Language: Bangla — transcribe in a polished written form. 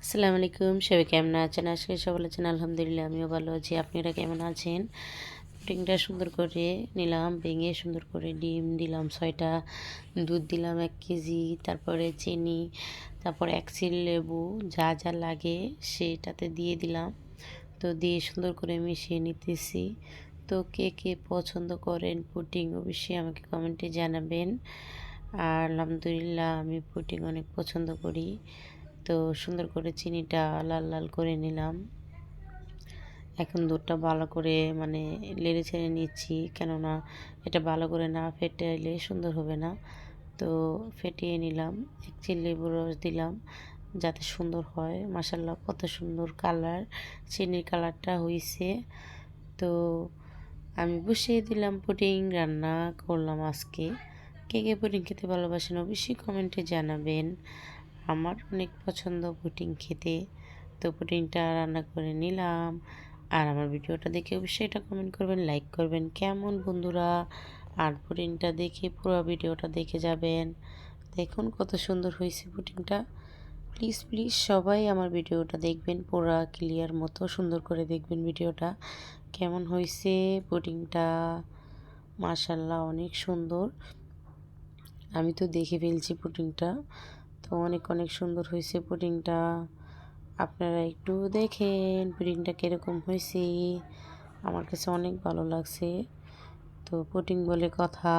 আসসালামু আলাইকুম, সবাই কেমন আছেন? আজকে সবাই ভালো আছেন, আলহামদুলিল্লাহ আমিও ভালো আছি। আপনারা কেমন আছেন? পুডিংটা সুন্দর করে নিলাম, ভেঙে সুন্দর করে ডিম দিলাম 6টা, দুধ দিলাম 1 কেজি, তারপরে চিনি, তারপরে 1 চিল লেবু, যা যা লাগে সেটাতে দিয়ে দিলাম। তো দিয়ে সুন্দর করে মিশিয়ে নিতেছি। তো কে কে পছন্দ করেন পুডিং অবশ্যই আমাকে কমেন্টে জানাবেন। আর আলহামদুলিল্লাহ আমি পুডিং অনেক পছন্দ করি। তো সুন্দর করে চিনিটা লাল লাল করে নিলাম। এখন দুধটা ভালো করে নেড়ে ছেড়ে নিচ্ছি, কেননা এটা ভালো করে না ফেটাইলে সুন্দর হবে না। তো ফেটিয়ে নিলাম, 1 চিল লেবুর রস দিলাম যাতে সুন্দর হয়। মাশাআল্লাহ কত সুন্দর কালার, চিনির কালারটা হইছে। তো আমি বসিয়ে দিলাম, পুডিং রান্না করলাম আজকে। কে কে পুডিং খেতে ভালোবাসেন অবশ্যই কমেন্টে জানাবেন। আমার অনেক পছন্দ পুডিং খেতে। তো পুডিংটা রান্না করে নিলাম। আর আমার ভিডিওটা দেখে অবশ্যই এটা কমেন্ট করবেন, লাইক করবেন কেমন বন্ধুরা। আর পুডিংটা দেখে পুরো ভিডিওটা দেখে যাবেন। দেখুন কত সুন্দর হয়েছে পুডিংটা। প্লিজ প্লিজ সবাই আমার ভিডিওটা দেখবেন, পুরা ক্লিয়ার মতো সুন্দর করে দেখবেন ভিডিওটা কেমন হয়েছে পুডিংটা। মাশাল্লাহ অনেক সুন্দর। আমি তো দেখে ফেলছি পুডিংটা। তো অনেক অনেক সুন্দর হয়েছে পুডিংটা। আপনারা একটু দেখেন পুডিংটা কীরকম হয়েছে। আমার কাছে অনেক ভালো লাগছে। তো পুডিং বলে কথা।